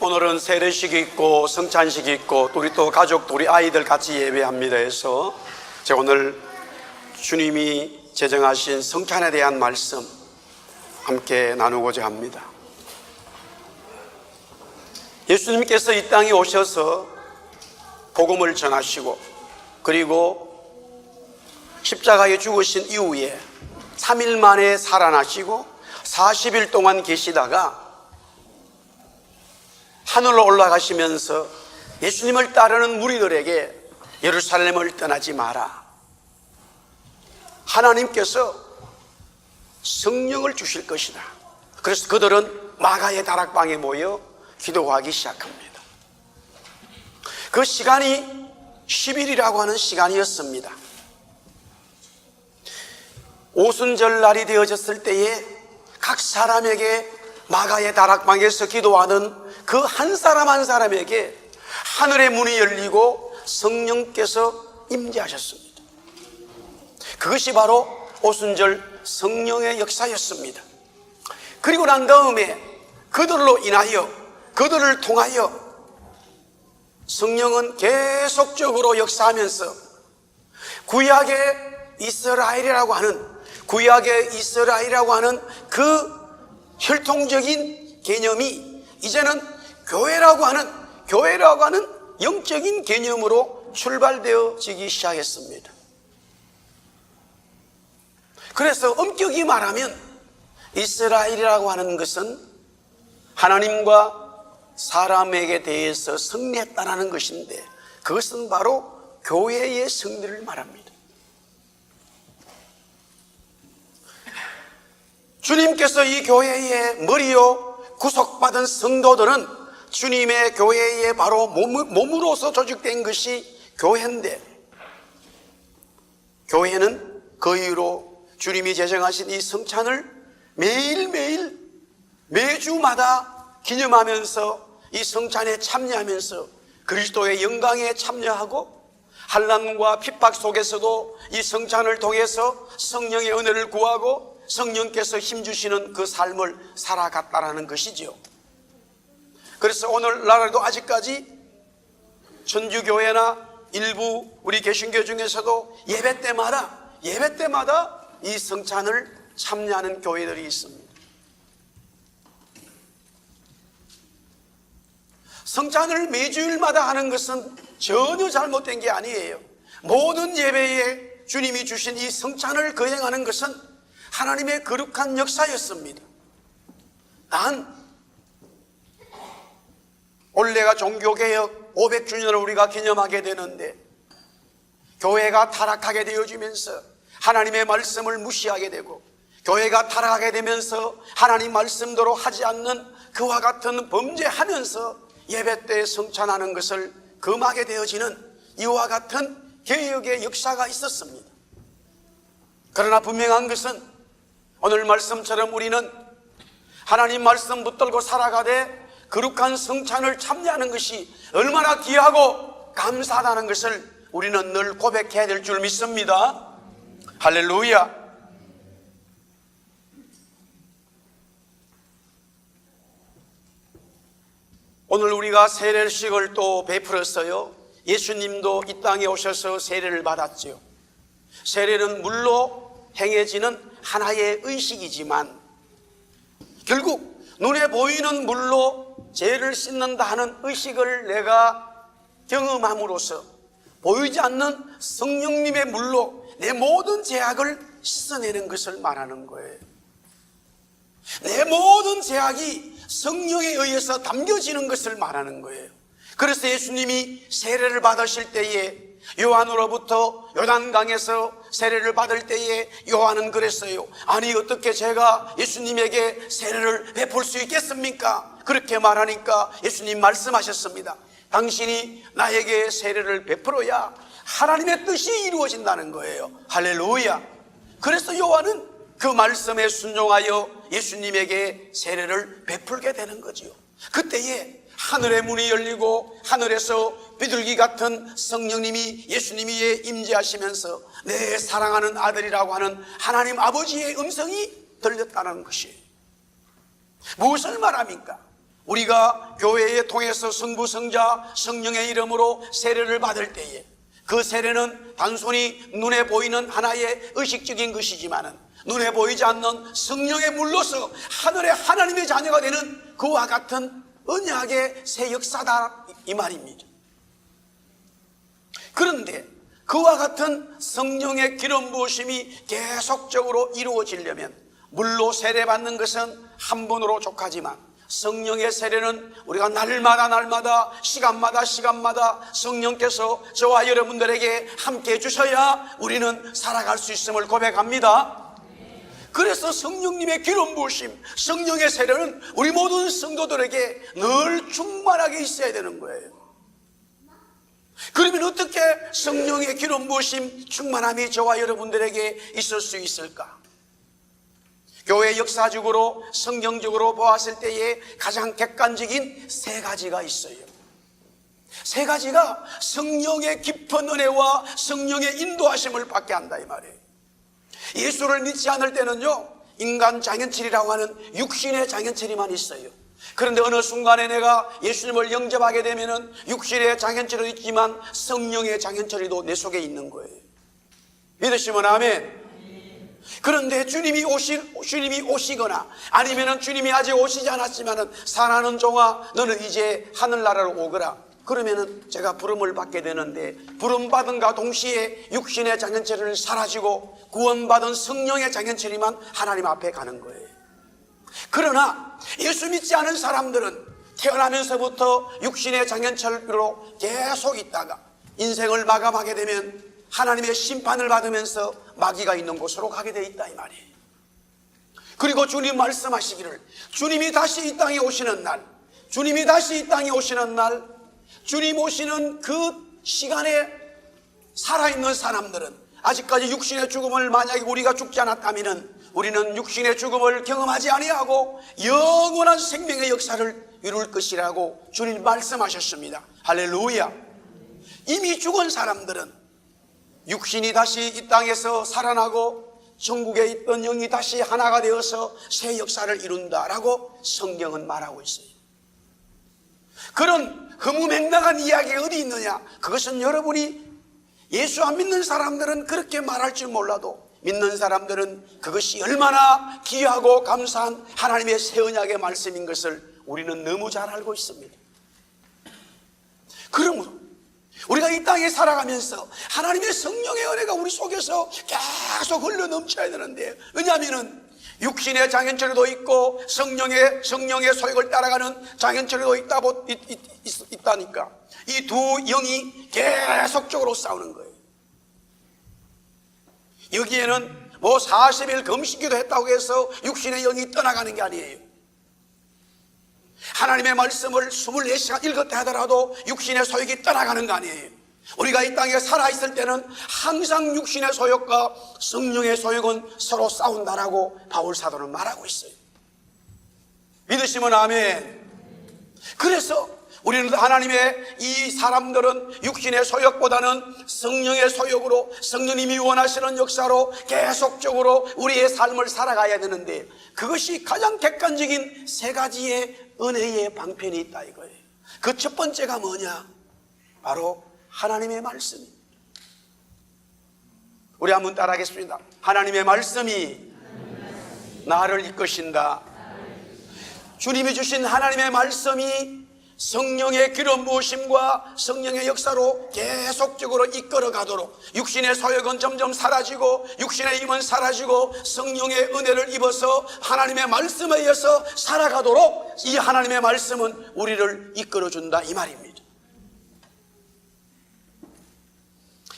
오늘은 세례식이 있고 성찬식이 있고 우리 또 가족, 우리 아이들 같이 예배합니다 해서 제가 오늘 주님이 제정하신 성찬에 대한 말씀 함께 나누고자 합니다. 예수님께서 이 땅에 오셔서 복음을 전하시고 그리고 십자가에 죽으신 이후에 3일 만에 살아나시고 40일 동안 계시다가 하늘로 올라가시면서 예수님을 따르는 무리들에게 예루살렘을 떠나지 마라, 하나님께서 성령을 주실 것이다. 그래서 그들은 마가의 다락방에 모여 기도하기 시작합니다. 그 시간이 10일이라고 하는 시간이었습니다. 오순절 날이 되어졌을 때에 각 사람에게 마가의 다락방에서 기도하는 그 한 사람 한 사람에게 하늘의 문이 열리고 성령께서 임재하셨습니다. 그것이 바로 오순절 성령의 역사였습니다. 그리고 난 다음에 그들로 인하여, 그들을 통하여 성령은 계속적으로 역사하면서 구약의 이스라엘이라고 하는 그 혈통적인 개념이 이제는 교회라고 하는 영적인 개념으로 출발되어지기 시작했습니다. 그래서 엄격히 말하면 이스라엘이라고 하는 것은 하나님과 사람에게 대해서 승리했다는 것인데, 그것은 바로 교회의 승리를 말합니다. 주님께서 이 교회의 머리요 구속받은 성도들은 주님의 교회에 바로 몸으로서 조직된 것이 교회인데, 교회는 그 이후로 주님이 제정하신 이 성찬을 매일매일 매주마다 기념하면서 이 성찬에 참여하면서 그리스도의 영광에 참여하고 환난과 핍박 속에서도 이 성찬을 통해서 성령의 은혜를 구하고 성령께서 힘주시는 그 삶을 살아갔다라는 것이지요. 그래서 오늘날에도 아직까지 천주교회나 일부 우리 개신교 중에서도 예배 때마다 이 성찬을 참여하는 교회들이 있습니다. 성찬을 매주일마다 하는 것은 전혀 잘못된 게 아니에요. 모든 예배에 주님이 주신 이 성찬을 거행하는 것은 하나님의 거룩한 역사였습니다. 올해가 종교개혁 500주년을 우리가 기념하게 되는데, 교회가 타락하게 되어지면서 하나님의 말씀을 무시하게 되고, 교회가 타락하게 되면서 하나님 말씀대로 하지 않는 그와 같은 범죄하면서 예배 때 성찬하는 것을 금하게 되어지는 이와 같은 개혁의 역사가 있었습니다. 그러나 분명한 것은 오늘 말씀처럼 우리는 하나님 말씀 붙들고 살아가되 거룩한 성찬을 참여하는 것이 얼마나 귀하고 감사하다는 것을 우리는 늘 고백해야 될 줄 믿습니다. 할렐루야. 오늘 우리가 세례식을 또 베풀었어요. 예수님도 이 땅에 오셔서 세례를 받았죠. 세례는 물로 행해지는 하나의 의식이지만 결국 눈에 보이는 물로 죄를 씻는다 하는 의식을 내가 경험함으로써 보이지 않는 성령님의 물로 내 모든 죄악을 씻어내는 것을 말하는 거예요. 내 모든 죄악이 성령에 의해서 담겨지는 것을 말하는 거예요. 그래서 예수님이 세례를 받으실 때에 요한으로부터 요단강에서 세례를 받을 때에 요한은 그랬어요. 아니 어떻게 제가 예수님에게 세례를 베풀 수 있겠습니까? 그렇게 말하니까 예수님 말씀하셨습니다. 당신이 나에게 세례를 베풀어야 하나님의 뜻이 이루어진다는 거예요. 할렐루야. 그래서 요한은 그 말씀에 순종하여 예수님에게 세례를 베풀게 되는 거지요. 그때에 하늘의 문이 열리고 하늘에서 비둘기 같은 성령님이 예수님 위에 임재하시면서 내 사랑하는 아들이라고 하는 하나님 아버지의 음성이 들렸다는 것이에요. 무엇을 말합니까? 우리가 교회에 통해서 성부, 성자, 성령의 이름으로 세례를 받을 때에 그 세례는 단순히 눈에 보이는 하나의 의식적인 것이지만은 눈에 보이지 않는 성령의 물로서 하늘의 하나님의 자녀가 되는 그와 같은 언약의 새 역사다 이 말입니다. 그런데 그와 같은 성령의 기름 부으심이 계속적으로 이루어지려면 물로 세례받는 것은 한 번으로 족하지만 성령의 세례는 우리가 날마다 시간마다 성령께서 저와 여러분들에게 함께 해주셔야 우리는 살아갈 수 있음을 고백합니다. 그래서 성령님의 기름 부으심, 성령의 세례는 우리 모든 성도들에게 늘 충만하게 있어야 되는 거예요. 그러면 어떻게 성령의 기름 부으심, 충만함이 저와 여러분들에게 있을 수 있을까? 교회 역사적으로 성경적으로 보았을 때에 가장 객관적인 세 가지가 있어요. 세 가지가 성령의 깊은 은혜와 성령의 인도하심을 받게 한다 이 말이에요. 예수를 믿지 않을 때는요, 인간 장현철이라고 하는 육신의 장현철이만 있어요. 그런데 어느 순간에 내가 예수님을 영접하게 되면은 육신의 장현철도 있지만 성령의 장현철이도 내 속에 있는 거예요. 믿으시면 아멘. 그런데 주님이 오시거나 아니면은 주님이 아직 오시지 않았지만은 사랑하는 종아 너는 이제 하늘나라로 오거라. 그러면은 제가 부름을 받게 되는데 부름받은가 동시에 육신의 장현철은 사라지고 구원받은 성령의 장현철이만 하나님 앞에 가는 거예요. 그러나 예수 믿지 않은 사람들은 태어나면서부터 육신의 장현철로 계속 있다가 인생을 마감하게 되면 하나님의 심판을 받으면서 마귀가 있는 곳으로 가게 돼 있다 이 말이에요. 그리고 주님 말씀하시기를 주님이 다시 이 땅에 오시는 날, 주님 오시는 그 시간에 살아있는 사람들은 아직까지 육신의 죽음을 만약에 우리가 죽지 않았다면 우리는 육신의 죽음을 경험하지 아니하고 영원한 생명의 역사를 이룰 것이라고 주님 말씀하셨습니다. 할렐루야. 이미 죽은 사람들은 육신이 다시 이 땅에서 살아나고 천국에 있던 영이 다시 하나가 되어서 새 역사를 이룬다라고 성경은 말하고 있어요. 그런 허무맹랑한 이야기가 어디 있느냐? 그것은 여러분이 예수 안 믿는 사람들은 그렇게 말할 줄 몰라도 믿는 사람들은 그것이 얼마나 귀하고 감사한 하나님의 새 언약의 말씀인 것을 우리는 너무 잘 알고 있습니다. 그러므로 우리가 이 땅에 살아가면서 하나님의 성령의 은혜가 우리 속에서 계속 흘러 넘쳐야 되는데, 왜냐하면 육신의 장현철도 있고 성령의 소욕을 따라가는 장현철도 있다니까 이 두 영이 계속적으로 싸우는 거예요. 여기에는 뭐 40일 금식기도 했다고 해서 육신의 영이 떠나가는 게 아니에요. 하나님의 말씀을 24시간 읽었다 하더라도 육신의 소욕이 떠나가는 거 아니에요. 우리가 이 땅에 살아있을 때는 항상 육신의 소욕과 성령의 소욕은 서로 싸운다라고 바울 사도는 말하고 있어요. 믿으시면 아멘. 그래서 우리는 하나님의 이 사람들은 육신의 소욕보다는 성령의 소욕으로 성령님이 원하시는 역사로 계속적으로 우리의 삶을 살아가야 되는데, 그것이 가장 객관적인 세 가지의 은혜의 방편이 있다 이거예요. 그 첫 번째가 뭐냐? 바로 하나님의 말씀입니다. 우리 한번 따라하겠습니다. 하나님의 말씀이 나를 이끄신다. 주님이 주신 하나님의 말씀이 성령의 기름 부으심과 성령의 역사로 계속적으로 이끌어 가도록 육신의 소욕은 점점 사라지고 육신의 힘은 사라지고 성령의 은혜를 입어서 하나님의 말씀에 의해서 살아가도록 이 하나님의 말씀은 우리를 이끌어 준다 이 말입니다.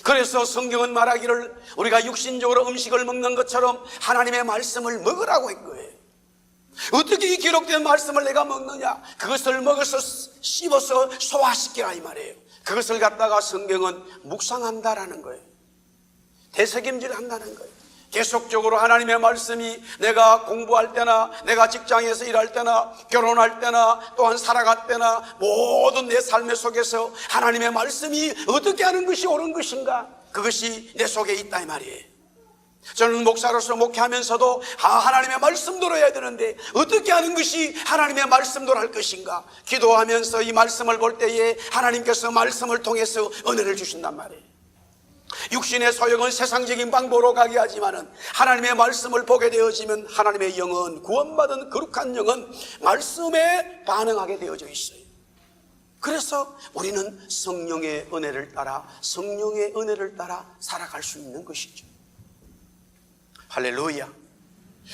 그래서 성경은 말하기를 우리가 육신적으로 음식을 먹는 것처럼 하나님의 말씀을 먹으라고 한 거예요. 어떻게 이 기록된 말씀을 내가 먹느냐? 그것을 먹어서 씹어서 소화시키라 이 말이에요. 그것을 갖다가 성경은 묵상한다라는 거예요. 되새김질 한다는 거예요. 계속적으로 하나님의 말씀이 내가 공부할 때나 내가 직장에서 일할 때나 결혼할 때나 또한 살아갈 때나 모든 내 삶의 속에서 하나님의 말씀이 어떻게 하는 것이 옳은 것인가, 그것이 내 속에 있다 이 말이에요. 저는 목사로서 목회하면서도 하나님의 말씀대로 해야 되는데 어떻게 하는 것이 하나님의 말씀대로 할 것인가? 기도하면서 이 말씀을 볼 때에 하나님께서 말씀을 통해서 은혜를 주신단 말이에요. 육신의 소용은 세상적인 방법으로 가게 하지만은 하나님의 말씀을 보게 되어지면 하나님의 영은, 구원받은 거룩한 영은 말씀에 반응하게 되어져 있어요. 그래서 우리는 성령의 은혜를 따라 살아갈 수 있는 것이죠. 할렐루야.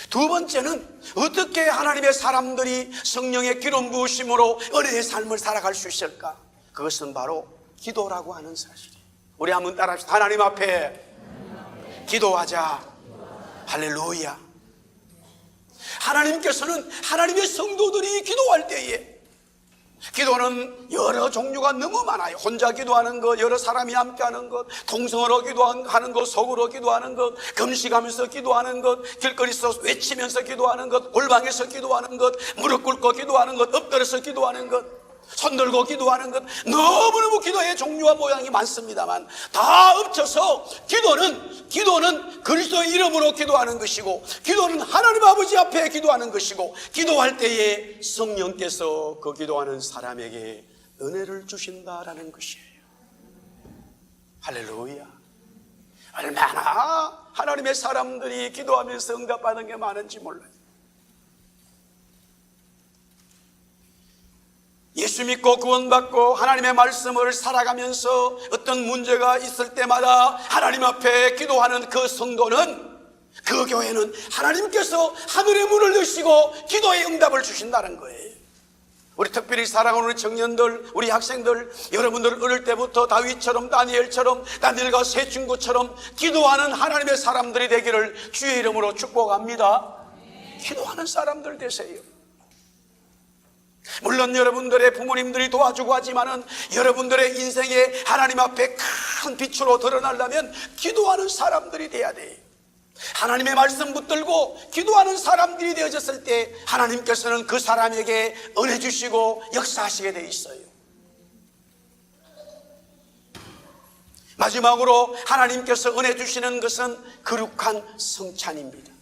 두 번째는 어떻게 하나님의 사람들이 성령의 기름 부으심으로 은혜의 삶을 살아갈 수 있을까? 그것은 바로 기도라고 하는 사실이에요. 우리 한번 따라합시다. 하나님 앞에 기도하자. 할렐루야. 하나님께서는 하나님의 성도들이 기도할 때에, 기도는 여러 종류가 너무 많아요. 혼자 기도하는 것, 여러 사람이 함께 하는 것, 통성으로 기도하는 것, 속으로 기도하는 것, 금식하면서 기도하는 것, 길거리에서 외치면서 기도하는 것, 골방에서 기도하는 것, 무릎 꿇고 기도하는 것, 엎드려서 기도하는 것, 손 들고 기도하는 것, 너무너무 기도의 종류와 모양이 많습니다만 다 합쳐서 기도는 그리스도의 이름으로 기도하는 것이고, 기도는 하나님 아버지 앞에 기도하는 것이고, 기도할 때에 성령께서 그 기도하는 사람에게 은혜를 주신다라는 것이에요. 할렐루야. 얼마나 하나님의 사람들이 기도하면서 응답받은 게 많은지 몰라요. 예수 믿고 구원받고 하나님의 말씀을 살아가면서 어떤 문제가 있을 때마다 하나님 앞에 기도하는 그 성도는, 그 교회는 하나님께서 하늘의 문을 여시고 기도의 응답을 주신다는 거예요. 우리 특별히 사랑하는 우리 청년들, 우리 학생들, 여러분들 어릴 때부터 다윗처럼, 다니엘과 세 친구처럼 기도하는 하나님의 사람들이 되기를 주의 이름으로 축복합니다. 기도하는 사람들 되세요. 물론 여러분들의 부모님들이 도와주고 하지만은 여러분들의 인생에 하나님 앞에 큰 빛으로 드러나려면 기도하는 사람들이 돼야 돼요. 하나님의 말씀 붙들고 기도하는 사람들이 되어졌을 때 하나님께서는 그 사람에게 은혜 주시고 역사하시게 돼 있어요. 마지막으로 하나님께서 은혜 주시는 것은 거룩한 성찬입니다.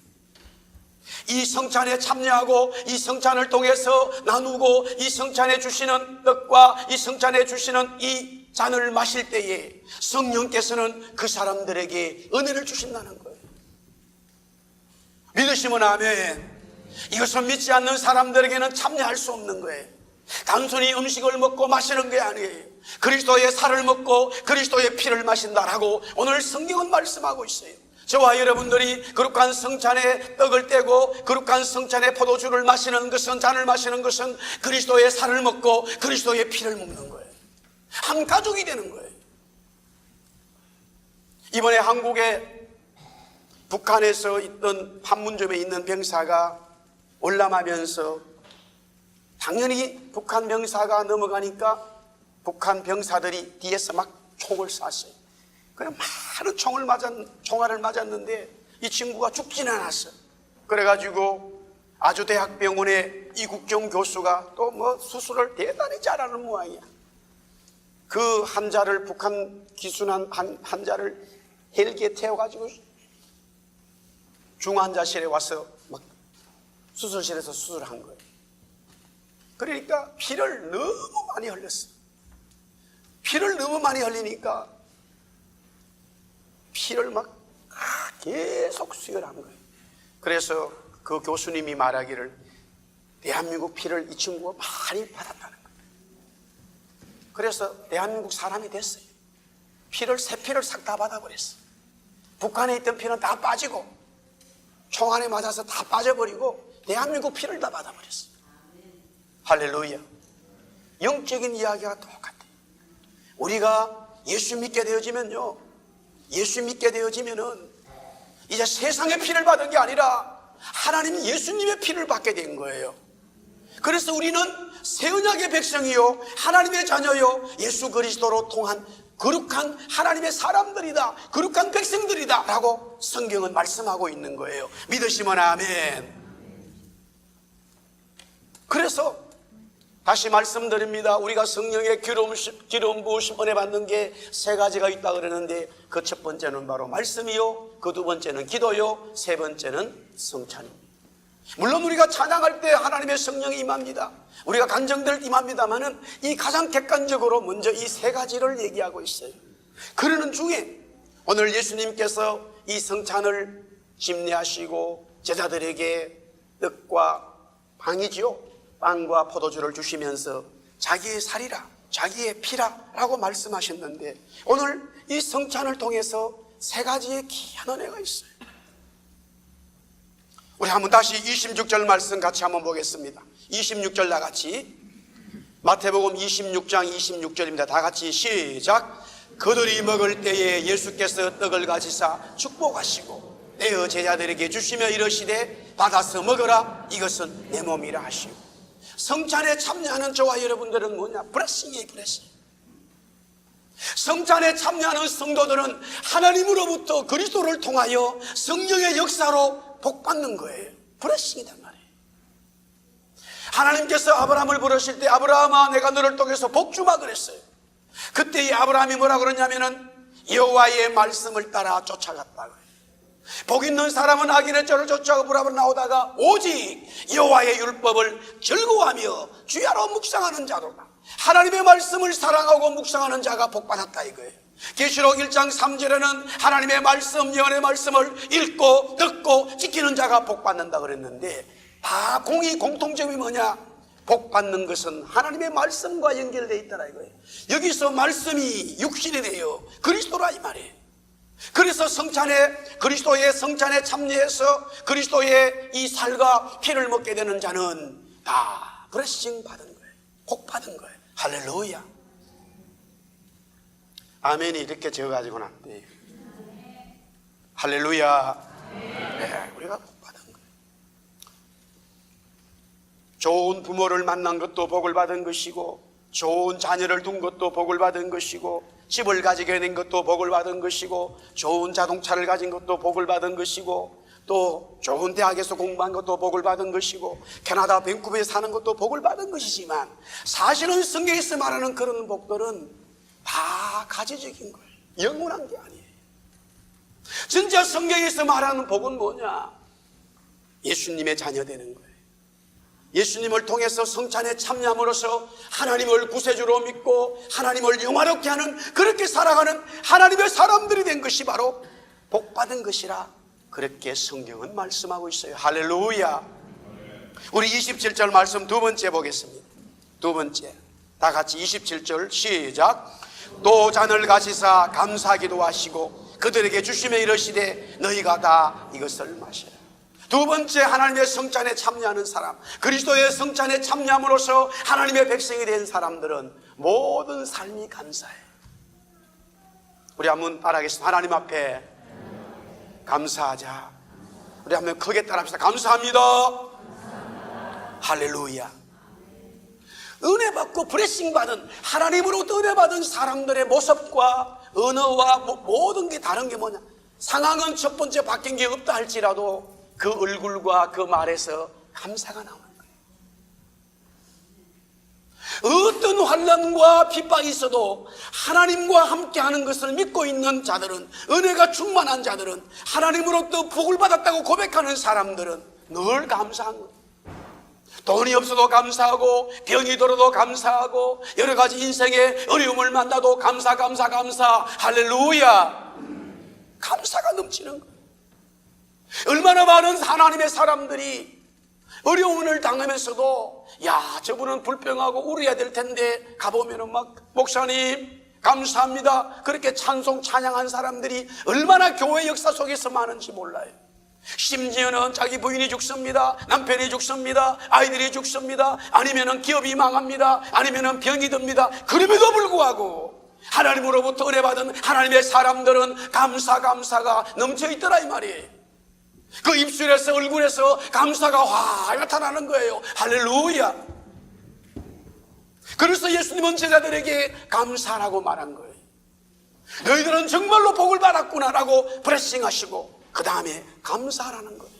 이 성찬에 참여하고 이 성찬을 통해서 나누고 이 성찬에 주시는 떡과 이 성찬에 주시는 이 잔을 마실 때에 성령께서는 그 사람들에게 은혜를 주신다는 거예요. 믿으시면 아멘. 이것은 믿지 않는 사람들에게는 참여할 수 없는 거예요. 단순히 음식을 먹고 마시는 게 아니에요. 그리스도의 살을 먹고 그리스도의 피를 마신다라고 오늘 성경은 말씀하고 있어요. 저와 여러분들이 거룩한 성찬에 떡을 떼고 거룩한 성찬에 포도주를 마시는 것은, 잔을 마시는 것은 그리스도의 살을 먹고 그리스도의 피를 먹는 거예요. 한 가족이 되는 거예요. 이번에 한국에 북한에서 있던 판문점에 있는 병사가 올라가면서 당연히 북한 병사가 넘어가니까 북한 병사들이 뒤에서 막 총을 쐈어요. 그래 많은 총알을 맞았는데 이 친구가 죽지는 않았어. 그래가지고 아주 대학병원의 이국정 교수가 또 뭐 수술을 대단히 잘하는 모양이야. 그 환자를, 북한 기순한 환자를 헬기에 태워가지고 중환자실에 와서 막 수술실에서 수술한 거예요. 그러니까 피를 너무 많이 흘렸어. 피를 너무 많이 흘리니까 피를 막 계속 수혈한 거예요. 그래서 그 교수님이 말하기를 대한민국 피를 이 친구가 많이 받았다는 거예요. 그래서 대한민국 사람이 됐어요. 새 피를 싹 다 받아버렸어. 북한에 있던 피는 다 빠지고 총알에 맞아서 다 빠져버리고 대한민국 피를 다 받아버렸어. 할렐루야. 영적인 이야기가 똑같아요. 우리가 예수 믿게 되어지면요, 예수 믿게 되어지면은 이제 세상의 피를 받은 게 아니라 하나님 예수님의 피를 받게 된 거예요. 그래서 우리는 새 언약의 백성이요 하나님의 자녀요 예수 그리스도로 통한 거룩한 하나님의 사람들이다, 거룩한 백성들이다 라고 성경은 말씀하고 있는 거예요. 믿으시면 아멘. 그래서 다시 말씀드립니다. 우리가 성령의 기름 부으심 은혜 받는 게 세 가지가 있다 그러는데, 그 첫 번째는 바로 말씀이요, 그 두 번째는 기도요, 세 번째는 성찬입니다. 물론 우리가 찬양할 때 하나님의 성령이 임합니다. 우리가 간정될 때 임합니다만은 이 가장 객관적으로 먼저 이 세 가지를 얘기하고 있어요. 그러는 중에 오늘 예수님께서 이 성찬을 집례하시고 제자들에게 떡과 빵이지요, 빵과 포도주를 주시면서 자기의 살이라, 자기의 피라 라고 말씀하셨는데, 오늘 이 성찬을 통해서 세 가지의 귀한 은혜가 있어요. 우리 한번 다시 26절 말씀 같이 한번 보겠습니다. 26절 다 같이, 마태복음 26장 26절입니다. 다 같이 시작. 그들이 먹을 때에 예수께서 떡을 가지사 축복하시고 떼어 제자들에게 주시며 이르시되 받아서 먹으라, 이것은 내 몸이라 하시고. 성찬에 참여하는 저와 여러분들은 뭐냐? 블레싱이에요, 블레싱. 성찬에 참여하는 성도들은 하나님으로부터 그리스도를 통하여 성령의 역사로 복받는 거예요. 블레싱이단 말이에요. 하나님께서 아브라함을 부르실 때 아브라함아 내가 너를 통해서 복주마 그랬어요. 그때 이 아브라함이 뭐라 그러냐면은 여호와의 말씀을 따라 쫓아갔다고요. 복 있는 사람은 악인의 쩔을 쫓아가고 불 앞으로 나오다가 오직 여호와의 율법을 즐거워하며 주야로 묵상하는 자로다. 하나님의 말씀을 사랑하고 묵상하는 자가 복받았다 이거예요. 계시록 1장 3절에는 하나님의 말씀, 예언의 말씀을 읽고 듣고 지키는 자가 복받는다 그랬는데, 다 공통점이 뭐냐? 복받는 것은 하나님의 말씀과 연결되어 있더라 이거예요. 여기서 말씀이 육신이 돼요. 그리스도라 이 말이에요. 그래서 그리스도의 성찬에 참여해서 그리스도의 이 살과 피를 먹게 되는 자는 다 브레싱 받은 거예요. 복 받은 거예요. 할렐루야. 아멘이 이렇게 적어가지고는 안 돼요. 할렐루야. 네, 우리가 복 받은 거예요. 좋은 부모를 만난 것도 복을 받은 것이고, 좋은 자녀를 둔 것도 복을 받은 것이고, 집을 가지게 된 것도 복을 받은 것이고, 좋은 자동차를 가진 것도 복을 받은 것이고, 또 좋은 대학에서 공부한 것도 복을 받은 것이고, 캐나다 밴쿠버에 사는 것도 복을 받은 것이지만, 사실은 성경에서 말하는 그런 복들은 다 가지적인 거예요. 영원한 게 아니에요. 진짜 성경에서 말하는 복은 뭐냐? 예수님의 자녀 되는 거예요. 예수님을 통해서 성찬에 참여함으로써 하나님을 구세주로 믿고 하나님을 영화롭게 하는, 그렇게 살아가는 하나님의 사람들이 된 것이 바로 복받은 것이라 그렇게 성경은 말씀하고 있어요. 할렐루야. 우리 27절 말씀 두 번째 보겠습니다. 두 번째 다 같이 27절 시작. 또 잔을 가지사 감사기도 하시고 그들에게 주시며 이르시되 너희가 다 이것을 마시라. 두 번째, 하나님의 성찬에 참여하는 사람, 그리스도의 성찬에 참여함으로써 하나님의 백성이 된 사람들은 모든 삶이 감사해요. 우리 한번 따라하겠습니다. 하나님 앞에 감사하자. 우리 한번 크게 따라합시다. 감사합니다. 할렐루야. 은혜 받고 브레싱 받은, 하나님으로부터 은혜 받은 사람들의 모습과 언어와 모든 게 다른 게 뭐냐? 상황은 첫 번째 바뀐 게 없다 할지라도 그 얼굴과 그 말에서 감사가 나오는 거예요. 어떤 환난과 핍박이 있어도 하나님과 함께하는 것을 믿고 있는 자들은, 은혜가 충만한 자들은, 하나님으로부터 복을 받았다고 고백하는 사람들은 늘 감사한 거예요. 돈이 없어도 감사하고, 병이 들어도 감사하고, 여러 가지 인생의 어려움을 만나도 감사. 할렐루야. 감사가 넘치는 거예요. 얼마나 많은 하나님의 사람들이 어려움을 당하면서도, 야, 저분은 불평하고 울어야 될 텐데 가보면은 막 목사님 감사합니다, 그렇게 찬양한 사람들이 얼마나 교회 역사 속에서 많은지 몰라요. 심지어는 자기 부인이 죽습니다, 남편이 죽습니다, 아이들이 죽습니다, 아니면은 기업이 망합니다, 아니면은 병이 듭니다. 그럼에도 불구하고 하나님으로부터 은혜 받은 하나님의 사람들은 감사가 넘쳐 있더라 이 말이에요. 그 입술에서, 얼굴에서 감사가 확 나타나는 거예요. 할렐루야. 그래서 예수님은 제자들에게 감사라고 말한 거예요. 너희들은 정말로 복을 받았구나라고 브레싱하시고 그 다음에 감사라는 거예요.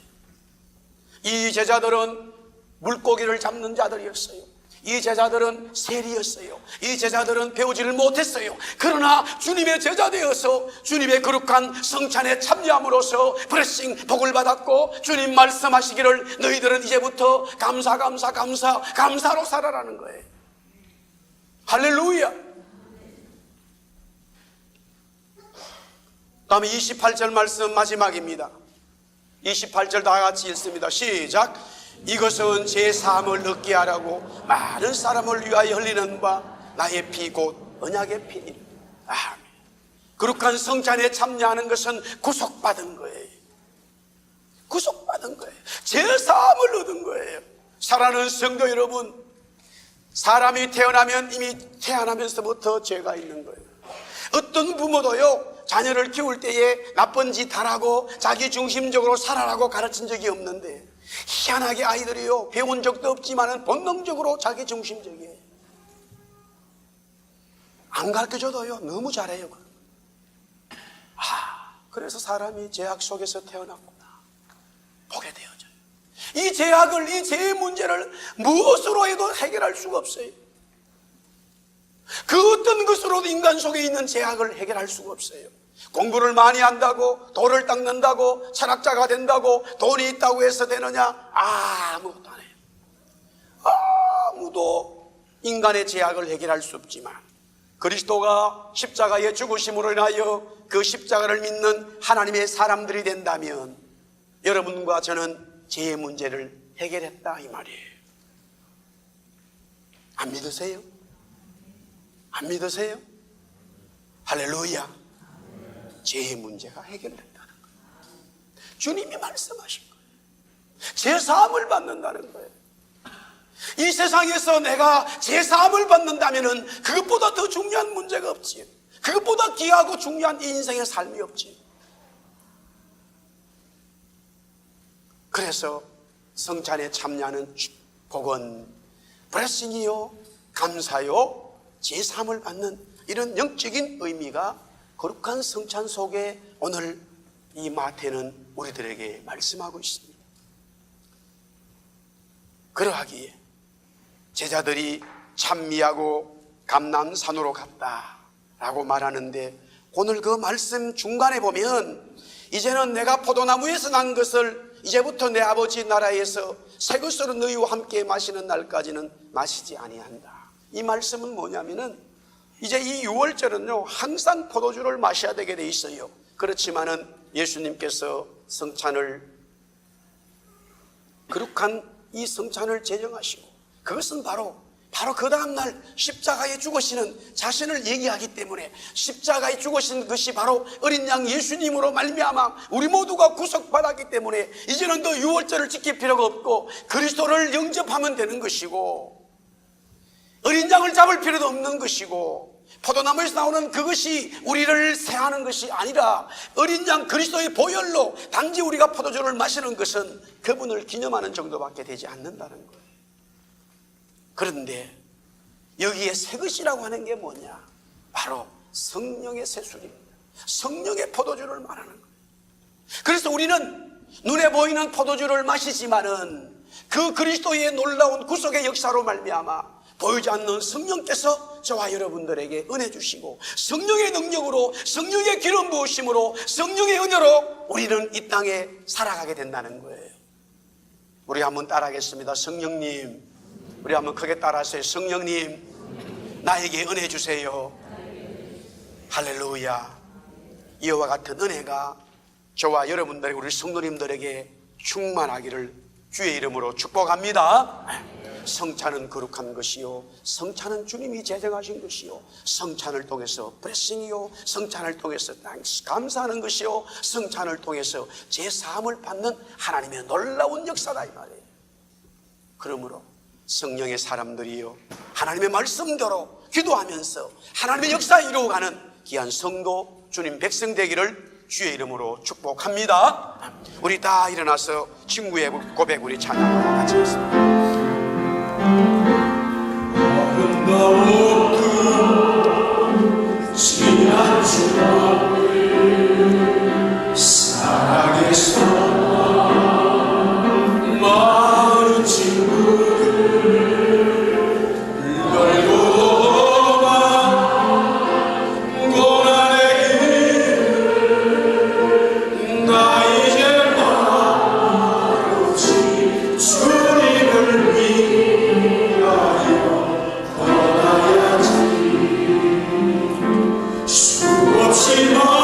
이 제자들은 물고기를 잡는 자들이었어요. 이 제자들은 세리였어요. 이 제자들은 배우지를 못했어요. 그러나 주님의 제자 되어서 주님의 거룩한 성찬에 참여함으로써 브레싱 복을 받았고, 주님 말씀하시기를 너희들은 이제부터 감사로 살아라는 거예요. 할렐루야. 다음에 28절 말씀 마지막입니다. 28절 다 같이 읽습니다. 시작. 이것은 제 사함을 얻게 하라고 많은 사람을 위하여 흘리는 바 나의 피 곧 언약의 피니. 아멘. 거룩한 성찬에 참여하는 것은 구속받은 거예요. 구속받은 거예요. 제 사함을 얻은 거예요. 사랑하는 성도 여러분, 사람이 태어나면 이미 태어나면서부터 죄가 있는 거예요. 어떤 부모도요, 자녀를 키울 때에 나쁜 짓 하라고 자기 중심적으로 살아라고 가르친 적이 없는데, 희한하게 아이들이요, 배운 적도 없지만은 본능적으로 자기 중심적이에요. 안 가르쳐줘도요 너무 잘해요. 그래서 사람이 죄악 속에서 태어났구나 보게 되어져요. 이 죄악을, 이 죄의 문제를 무엇으로 해도 해결할 수가 없어요. 그 어떤 것으로도 인간 속에 있는 죄악을 해결할 수가 없어요. 공부를 많이 한다고, 돌을 닦는다고, 철학자가 된다고, 돈이 있다고 해서 되느냐? 아무것도 안 해요. 아무도 인간의 죄악을 해결할 수 없지만, 그리스도가 십자가의 죽으심으로 인하여 그 십자가를 믿는 하나님의 사람들이 된다면 여러분과 저는 죄의 문제를 해결했다 이 말이에요. 안 믿으세요? 안 믿으세요? 할렐루야. 죄의 문제가 해결된다는 거예요. 주님이 말씀하신 거예요. 죄 사함을 받는다는 거예요. 이 세상에서 내가 죄 사함을 받는다면 그것보다 더 중요한 문제가 없지. 그것보다 귀하고 중요한 이 인생의 삶이 없지. 그래서 성찬에 참여하는 복은 브레싱이요, 감사요, 죄 사함을 받는 이런 영적인 의미가 거룩한 성찬 속에 오늘 이 마태는 우리들에게 말씀하고 있습니다. 그러하기에 제자들이 찬미하고 감람산으로 갔다라고 말하는데, 오늘 그 말씀 중간에 보면 이제는 내가 포도나무에서 난 것을 이제부터 내 아버지 나라에서 새 것으로 너희와 함께 마시는 날까지는 마시지 아니한다. 이 말씀은 뭐냐면은, 이제 이 6월절은요 항상 포도주를 마셔야 되게 돼 있어요. 그렇지만은 예수님께서 성찬을, 거룩한 이 성찬을 제정하시고, 그것은 바로 그 다음날 십자가에 죽으시는 자신을 얘기하기 때문에, 십자가에 죽으신 것이 바로 어린 양 예수님으로 말미암아 우리 모두가 구속받았기 때문에 이제는 더 6월절을 지킬 필요가 없고 그리스도를 영접하면 되는 것이고, 어린 양을 잡을 필요도 없는 것이고, 포도나무에서 나오는 그것이 우리를 세하는 것이 아니라 어린 양 그리스도의 보혈로 단지 우리가 포도주를 마시는 것은 그분을 기념하는 정도밖에 되지 않는다는 거예요. 그런데 여기에 새 것이라고 하는 게 뭐냐? 바로 성령의 세술입니다. 성령의 포도주를 말하는 거예요. 그래서 우리는 눈에 보이는 포도주를 마시지만은 그 그리스도의 놀라운 구속의 역사로 말미암아 보이지 않는 성령께서 저와 여러분들에게 은혜 주시고, 성령의 능력으로, 성령의 기름 부으심으로, 성령의 은혜로 우리는 이 땅에 살아가게 된다는 거예요. 우리 한번 따라하겠습니다. 성령님, 우리 한번 크게 따라하세요. 성령님, 나에게 은혜 주세요. 할렐루야. 이와 같은 은혜가 저와 여러분들에게, 우리 성도님들에게 충만하기를 주의 이름으로 축복합니다. 성찬은 거룩한 것이요, 성찬은 주님이 제정하신 것이요, 성찬을 통해서 블레싱이요, 성찬을 통해서 감사하는 것이요, 성찬을 통해서 제사함을 받는 하나님의 놀라운 역사다 이 말이에요. 그러므로 성령의 사람들이요, 하나님의 말씀대로 기도하면서 하나님의 역사에 이루어가는 귀한 성도 주님 백성 되기를 주의 이름으로 축복합니다. 우리 다 일어나서 친구의 고백 우리 찬양하고 같이 하겠습니다. 아름다웠던 지난 추억을 사랑해서 많은 친구들 없이